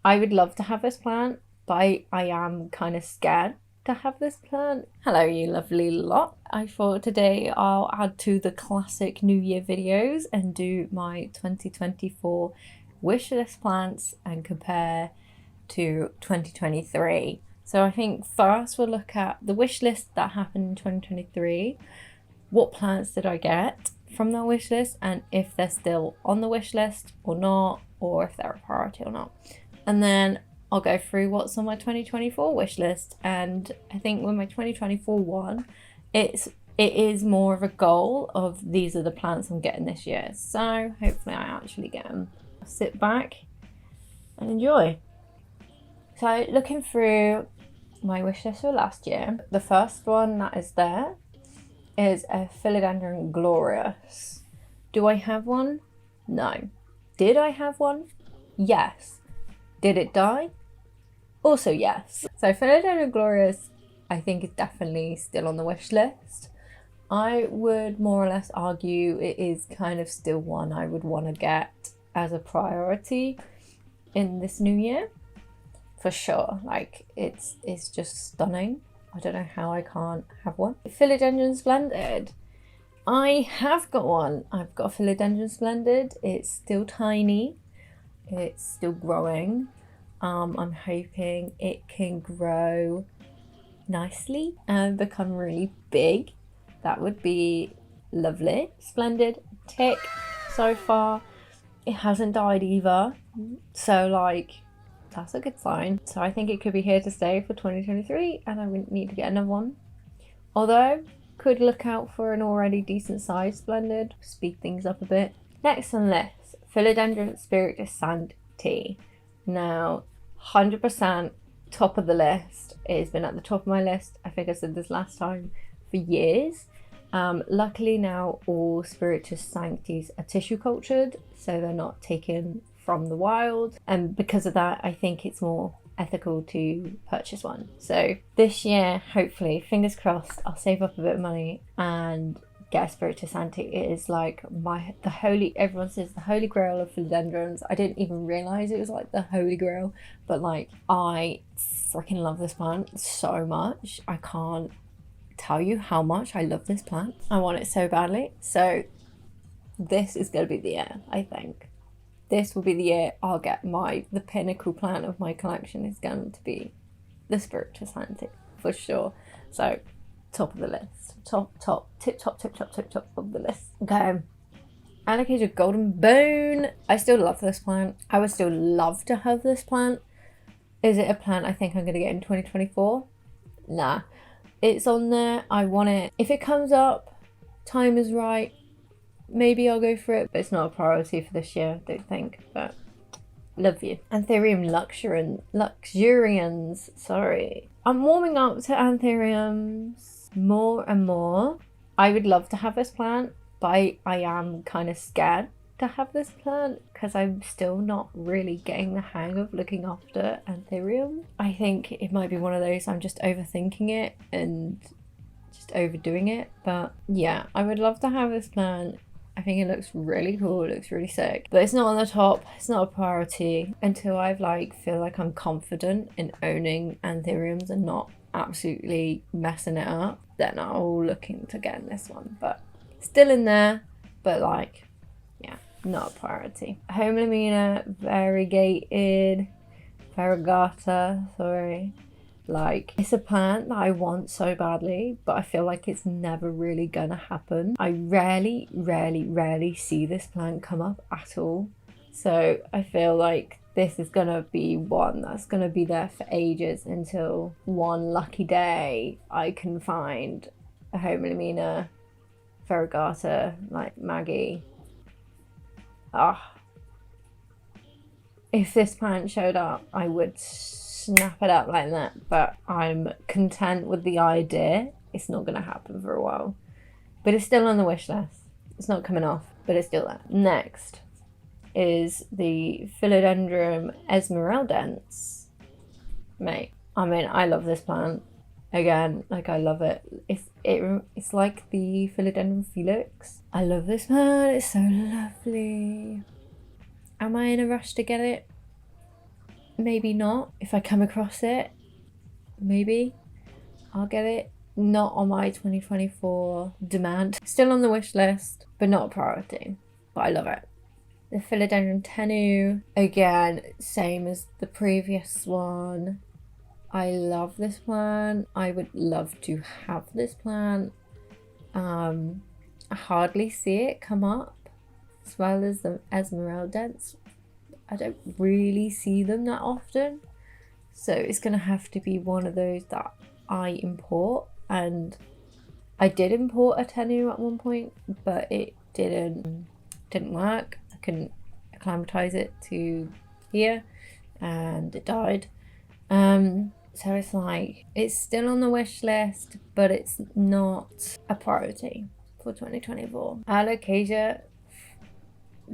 I would love to have this plant, but I am kind of scared to have this plant. Hello, you lovely lot. I thought today I'll add to the classic New Year videos and do my 2024 wish list plants and compare to 2023. So I think first we'll look at the wish list that happened in 2023. What plants did I get from that wish list, and if they're still on the wish list or not, or if they're a priority or not. And then I'll go through what's on my 2024 wish list. And I think with my 2024 one, it is more of a goal of these are the plants I'm getting this year. So hopefully I actually get them. Sit back and enjoy. So looking through my wish list for last year, the first one that is there is a Filadon Glorious. Do I have one? No. Did I have one? Yes. Did it die? Also yes. So Filadon Glorious, I think, is definitely still on the wish list. I would more or less argue it is kind of still one I would want to get as a priority in this new year. For sure. Like, it's just stunning. I don't know how I can't have one. Philodendron Splendid. I have got one. I've got a Philodendron Splendid. It's still tiny. It's still growing. I'm hoping it can grow nicely and become really big. That would be lovely. Splendid Tick. So far, it hasn't died either. So, like, that's a good sign. So I think it could be here to stay for 2023, and I wouldn't need to get another one. Although, could look out for an already decent size Splendid. Speed things up a bit. Next on the list, Philodendron Spirit de Santi. Now, 100% top of the list. It has been at the top of my list. I think I said this last time, for years. Luckily now all Spiritus Sanctis are tissue cultured, so they're not taken from the wild, and because of that I think it's more ethical to purchase one. So this year, hopefully, fingers crossed, I'll save up a bit of money and get a Spiritus Sancti. It is like everyone says the holy grail of philodendrons. I didn't even realize it was like the holy grail, but like I freaking love this plant so much. I can't tell you how much I love this plant. I want it so badly. So this is going to be the year, I think. This will be the year I'll get the pinnacle plant of my collection is going to be the Spiritus Sancti for sure. So top of the list, tip top of the list. Okay, Alocasia Golden Bone. I still love this plant. I would still love to have this plant. Is it a plant I think I'm going to get in 2024? Nah, it's on there. I want it. If it comes up, time is right, maybe I'll go for it, but it's not a priority for this year, I don't think. But love you. Anthurium luxurians, sorry. I'm warming up to anthuriums more and more. I would love to have this plant, but I am kind of scared to have this plant because I'm still not really getting the hang of looking after anthurium. I think it might be one of those I'm just overthinking it and just overdoing it. But yeah, I would love to have this plant. I think it looks really cool, it looks really sick, but it's not on the top, it's not a priority until I've feel like I'm confident in owning anthuriums and not absolutely messing it up. Then I'll look into getting this one, but still in there, but yeah, not a priority. Homelamina Variegated Farata, sorry. It's a plant that I want so badly, but I feel like it's never really gonna happen. I rarely see this plant come up at all. So I feel like this is gonna be one that's gonna be there for ages until one lucky day I can find a Homelamina Variegata like Maggie. If this plant showed up, I would snap it up like that, but I'm content with the idea. It's not going to happen for a while, but it's still on the wish list. It's not coming off, but it's still there. Next is the Philodendron Esmeraldens. Mate, I mean, I love this plant. Again, I love it. It's like the Philodendron Felix. I love this plant. It's so lovely. Am I in a rush to get it? maybe not. If I come across it, maybe I'll get it. Not on my 2024 demand. Still on the wish list, but not a priority. But I love it. The Philodendron tenu, again, same as the previous one. I love this plant. I would love to have this plant. I hardly see it come up, as well as the esmeral dents. I don't really see them that often. So it's gonna have to be one of those that I import. And I did import a tenu at one point, but it didn't work. I couldn't acclimatize it to here and it died. So it's like, it's still on the wish list, but it's not a priority for 2024. Alocasia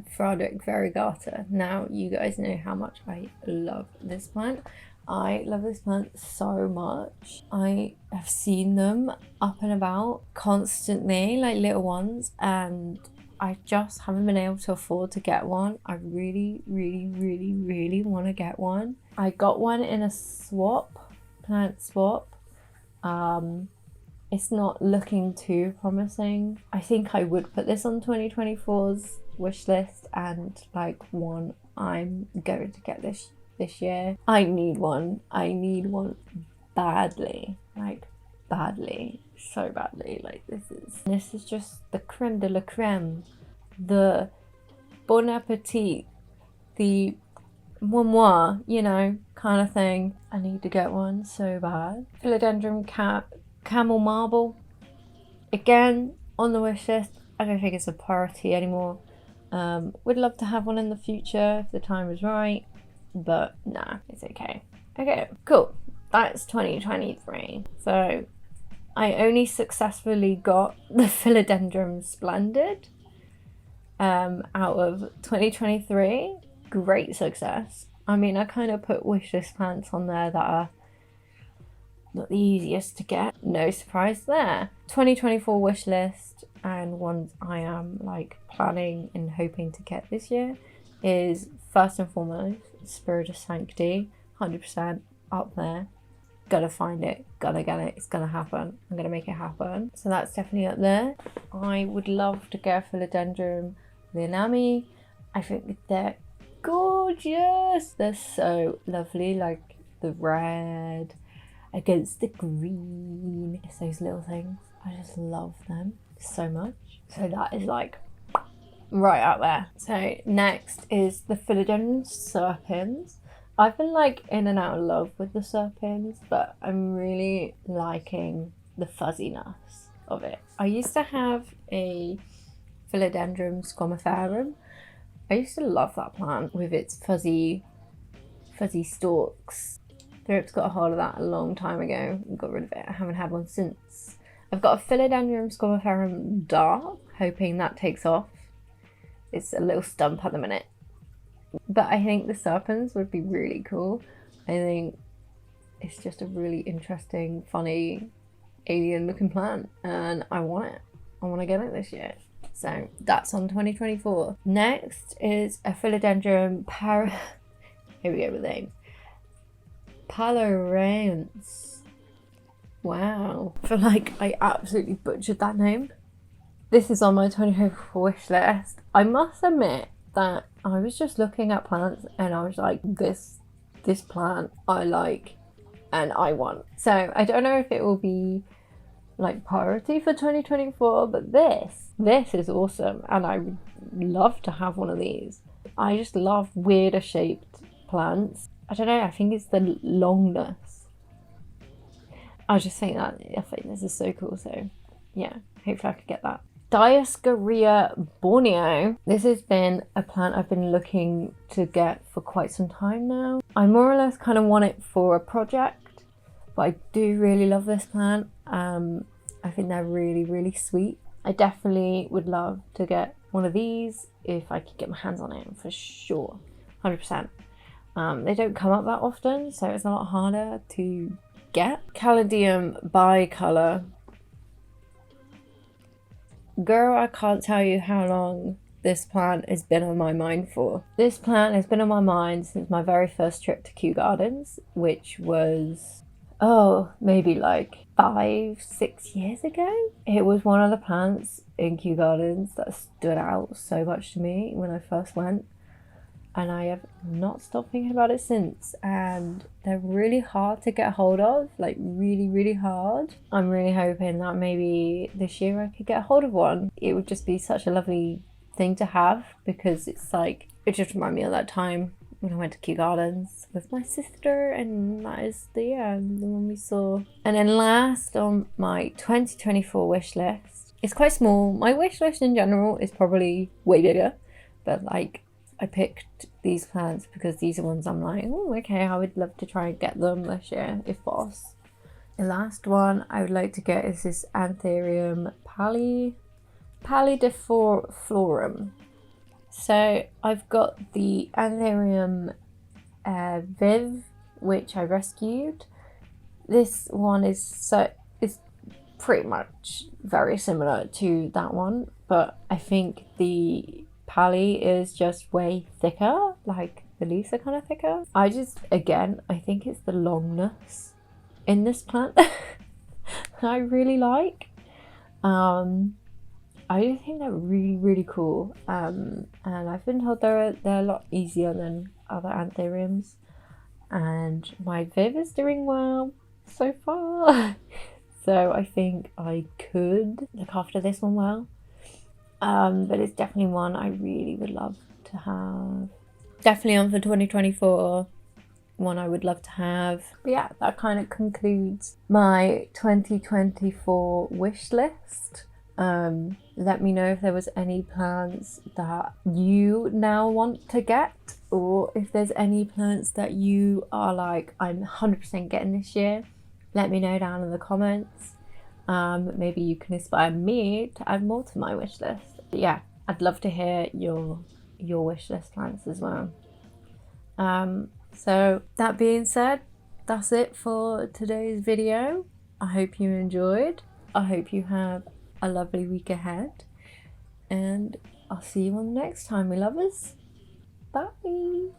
Variegated. Now you guys know how much I love this plant. I love this plant so much. I have seen them up and about constantly, like little ones, and I just haven't been able to afford to get one. I really want to get one. I got one in a plant swap. It's not looking too promising. I think I would put this on 2024's wish list and like one I'm going to get this year. I need one badly, like badly, so badly. Like this is just the creme de la creme, the bon appetit, the moi, you know, kind of thing. I need to get one so bad. Philodendron camel marble, again on the wish list. I don't think it's a priority anymore. Would love to have one in the future if the time is right, but nah, it's okay. Okay, cool. That's 2023. So I only successfully got the Philodendron Splendid out of 2023. Great success. I mean, I kind of put wishlist plants on there that are not the easiest to get. No surprise there. 2024 wish list and ones I am like planning and hoping to get this year is first and foremost Spirit of Sanctity, 100% up there. Gotta find it, gotta get it, it's gonna happen. I'm gonna make it happen. So that's definitely up there. I would love to get Philodendron lami. I think they're gorgeous. They're so lovely, like the red against the green. It's those little things. I just love them so much. So that is like right out there. So next is the Philodendron Serpent. I've been like in and out of love with the Serpents, but I'm really liking the fuzziness of it. I used to have a Philodendron squamiferum. I used to love that plant with its fuzzy stalks. Thrips got a hold of that a long time ago and got rid of it. I haven't had one since. I've got a Philodendron squamiferum dark, hoping that takes off. It's a little stump at the minute. But I think the Serpents would be really cool. I think it's just a really interesting, funny, alien looking plant. And I want it. I want to get it this year. So that's on 2024. Next is a Philodendron Par... Here we go with names. Palorance. Wow. I feel like I absolutely butchered that name. This is on my 2024 wish list. I must admit that I was just looking at plants and I was like, this plant I like and I want. So I don't know if it will be like priority for 2024, but this is awesome and I would love to have one of these. I just love weirder shaped plants. I don't know, I think it's the longness. I think this is so cool. So yeah, hopefully I could get that. Diaria Borneo. This has been a plant I've been looking to get for quite some time now. I more or less kind of want it for a project, but I do really love this plant. I think they're really sweet. I definitely would love to get one of these if I could get my hands on it, for sure, 100%. They don't come up that often, so it's a lot harder to get. Caladium bicolor. Girl, I can't tell you how long this plant has been on my mind for. This plant has been on my mind since my very first trip to Kew Gardens, which was, oh, maybe like 5-6 years ago. It was one of the plants in Kew Gardens that stood out so much to me when I first went, and I have not stopped thinking about it since. And they're really hard to get hold of, like really hard. I'm really hoping that maybe this year I could get a hold of one. It would just be such a lovely thing to have, because it's like, it just reminded me of that time when I went to Kew Gardens with my sister, and that is the one we saw. And then last on my 2024 wish list, it's quite small. My wish list in general is probably way bigger, but like, I picked these plants because these are ones I'm like, oh, okay, I would love to try and get them this year if possible. The last one I would like to get is this Anthurium Pal de Florum. So I've got the Anthurium Viv, which I rescued. This one is pretty much very similar to that one, but I think the Pali is just way thicker, like the leaves are kind of thicker. I think it's the longness in this plant I really like. I do think they're really cool, and I've been told they're a lot easier than other anthuriums, and my Viv is doing well so far. So I think I could look after this one well, but it's definitely one I really would love to have. Definitely on for 2024, one I would love to have. But yeah, that kind of concludes my 2024 wish list. Let me know if there was any plants that you now want to get, or if there's any plants that you are like, I'm 100% getting this year. Let me know down in the comments. Maybe you can inspire me to add more to my wish list. But yeah, I'd love to hear your wish list plants as well. So that being said, that's it for today's video. I hope you enjoyed. I hope you have a lovely week ahead, and I'll see you on the next time, my lovers. Bye.